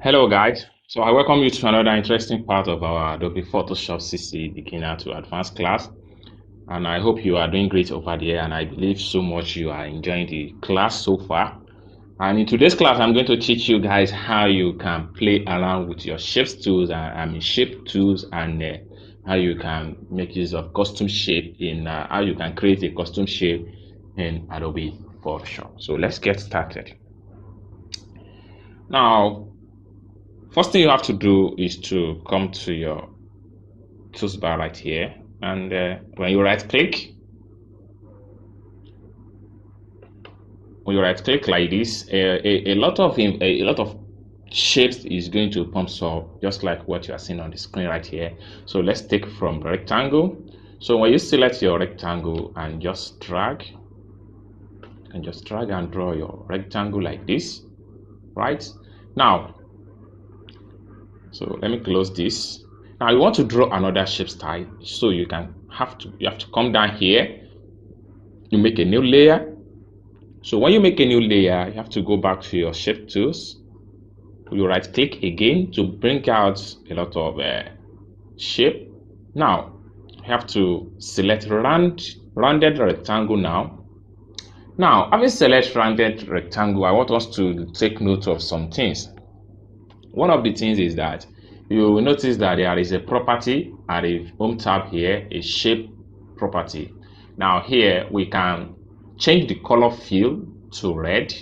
Hello guys, so I welcome you to another interesting part of our Adobe Photoshop CC beginner to advanced class, and I hope you are doing great over there, and I believe so much you are enjoying the class so far. And in today's class I'm going to teach you guys how you can play around with your shapes tools and shape tools, and how you can make use of custom shape in how you can create a custom shape in Adobe Photoshop. So let's get started. Now, first thing you have to do is to come to your tools bar right here, and when you right click like this, a lot of shapes is going to pump up, just like what you are seeing on the screen right here. So let's take from rectangle. So when you select your rectangle and just drag and draw your rectangle like this, right? Now, so let me close this. Now you want to draw another shape style, so you have to come down here, you make a new layer. So when you make a new layer, you have to go back to your shape tools, you right click again to bring out a lot of shape. Now you have to select rounded rectangle. Now having select rounded rectangle, I want us to take note of some things. One of the things is that you will notice that there is a property at the home tab here, a shape property. Now here we can change the color fill to red.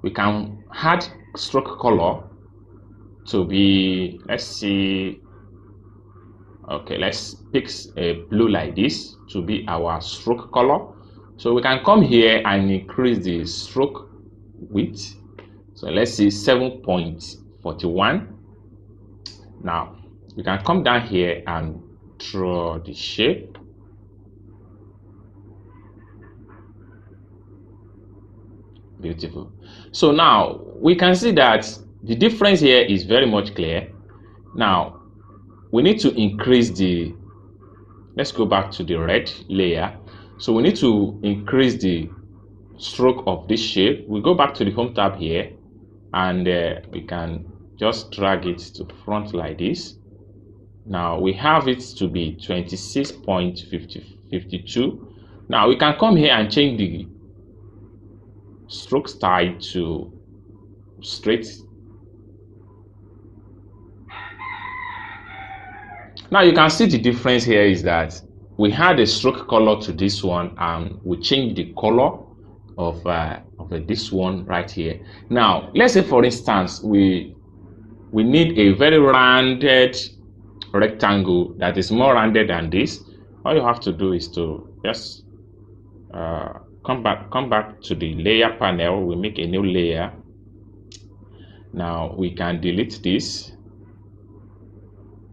We can add stroke color to be, let's see, okay, let's pick a blue like this to be our stroke color. So we can come here and increase the stroke width. So let's see 7.41. Now we can come down here and draw the shape. Beautiful. So now we can see that the difference here is very much clear. Now we need to increase the, let's go back to the red layer. So we need to increase the stroke of this shape. We go back to the home tab here, and we can just drag it to the front like this. Now we have it to be 26.52. Now we can come here and change the stroke style to straight. Now you can see the difference here is that we had a stroke color to this one, and we changed the color of this one right here. Now let's say for instance we need a very rounded rectangle that is more rounded than this. All you have to do is to just come back to the layer panel. We make a new layer. Now we can delete this,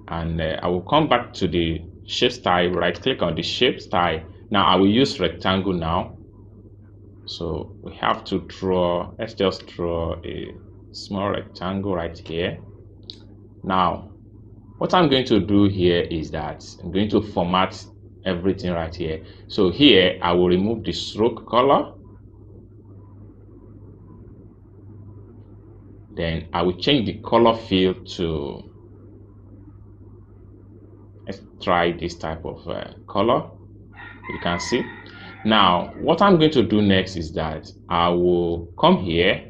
and I will come back to the shape style, right click on the shape style. Now I will use rectangle now. So we have to draw, let's just draw a small rectangle right here. Now what I'm going to do here is that I'm going to format everything right here. So here I will remove the stroke color, then I will change the color fill to, let's try this type of color. You can see. Now what I'm going to do next is that I will come here,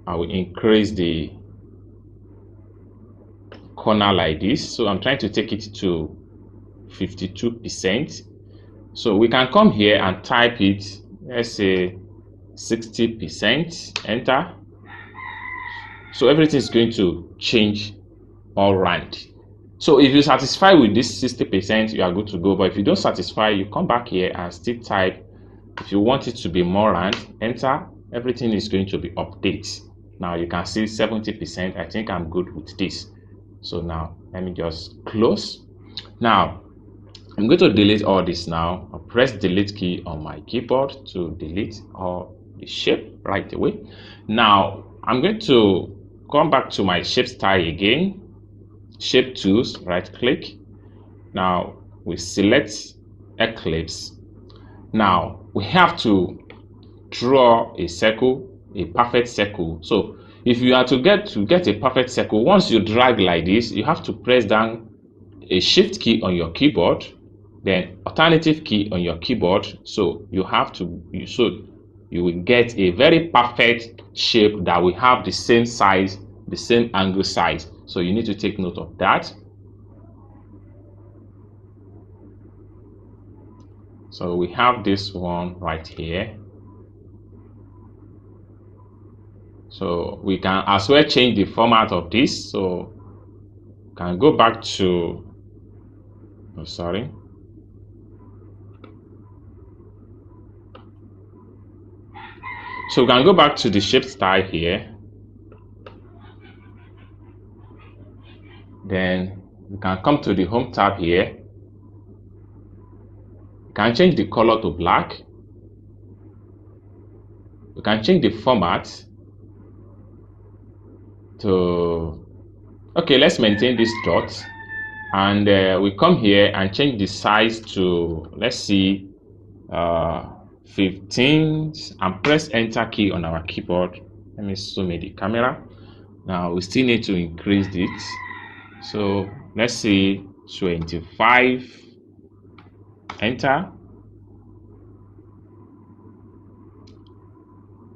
I will increase the corner like this. So I'm trying to take it to 52%. So we can come here and type it, let's say 60%, enter. So everything is going to change all round. So if you're satisfied with this 60%, you are good to go. But if you don't satisfy, you come back here and still type. If you want it to be more round, enter. Everything is going to be updated. Now you can see 70%. I think I'm good with this. So now let me just close. Now I'm going to delete all this now. I'll press delete key on my keyboard to delete all the shape right away. Now I'm going to come back to my shape style again. Shape tools, right click. Now we select ellipse. Now we have to draw a circle a perfect circle. So if you are to get a perfect circle, once you drag like this, you have to press down a shift key on your keyboard, then alternative key on your keyboard. So you will get a very perfect shape that will have the same size, the same angle size. So you need to take note of that. So we have this one right here. So we can as well change the format of this. So we can go back to, so we can go back to the shape style here. Then we can come to the home tab here. We can change the color to black. We can change the format to, okay, let's maintain this dot, and we come here and change the size to, let's see, 15, and press enter key on our keyboard. Let me zoom in the camera. Now we still need to increase it, so let's see, 25, enter.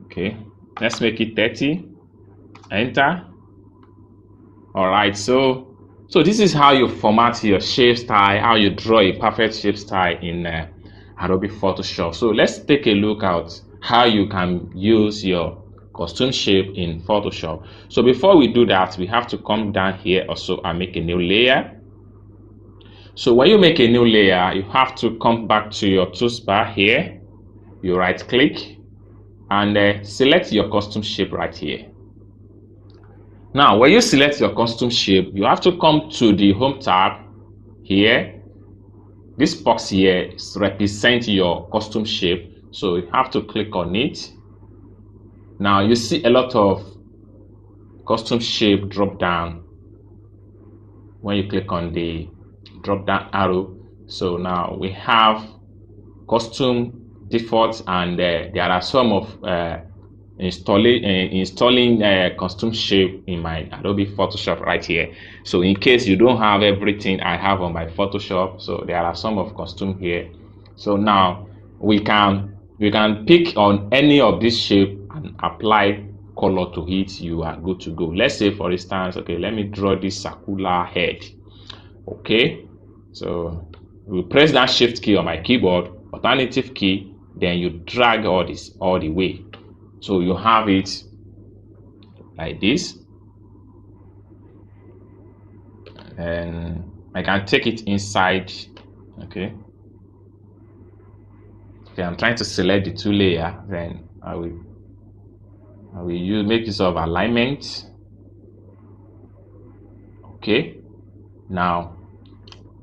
Okay, let's make it 30, enter. All right, so this is how you format your shape style, how you draw a perfect shape style in Adobe Photoshop. So let's take a look at how you can use your custom shape in Photoshop. So before we do that, we have to come down here also and make a new layer. So when you make a new layer, you have to come back to your toolbar here. You right click and select your custom shape right here. Now, when you select your custom shape, you have to come to the home tab here. This box here represents your custom shape, so you have to click on it. Now you see a lot of custom shape drop down when you click on the drop down arrow. So now we have custom defaults, and there are some of installing custom shape in my Adobe Photoshop right here. So in case you don't have everything I have on my Photoshop, so there are some of custom here. So now we can pick on any of this shape and apply color to it. You are good to go. Let's say, for instance, okay, let me draw this circular head. Okay, so we press that shift key on my keyboard, alternative key, then you drag all this all the way. So you have it like this, and I can take it inside. Okay, I'm trying to select the two layer, then I will make use of alignment. Okay, now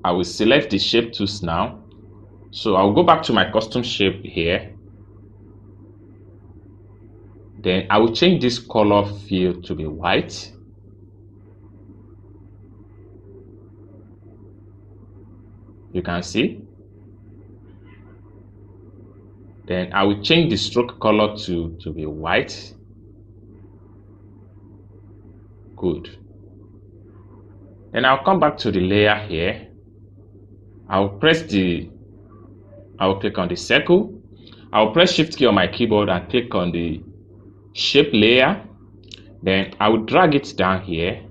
I will select the shape tools now. So I'll go back to my custom shape here. Then I will change this color field to be white. You can see. Then I will change the stroke color to be white. Good. Then I'll come back to the layer here. I'll click on the circle. I'll press shift key on my keyboard and click on the shape layer. Then I will drag it down here,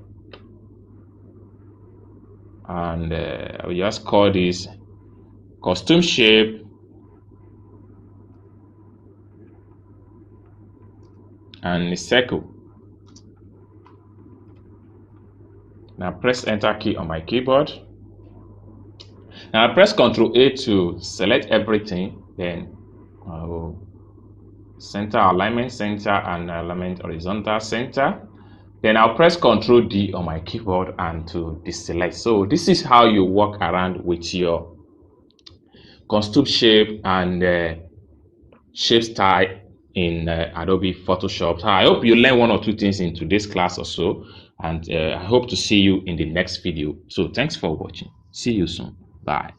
and I will just call this custom shape and the circle. Now press enter key on my keyboard. Now I press Ctrl A to select everything. Then I will center alignment center and alignment horizontal center. Then I'll press Ctrl D on my keyboard and to deselect. So this is how you work around with your custom shape and shape style in Adobe Photoshop. So I hope you learn one or two things in today's class or so, and I hope to see you in the next video. So thanks for watching. See you soon. Bye.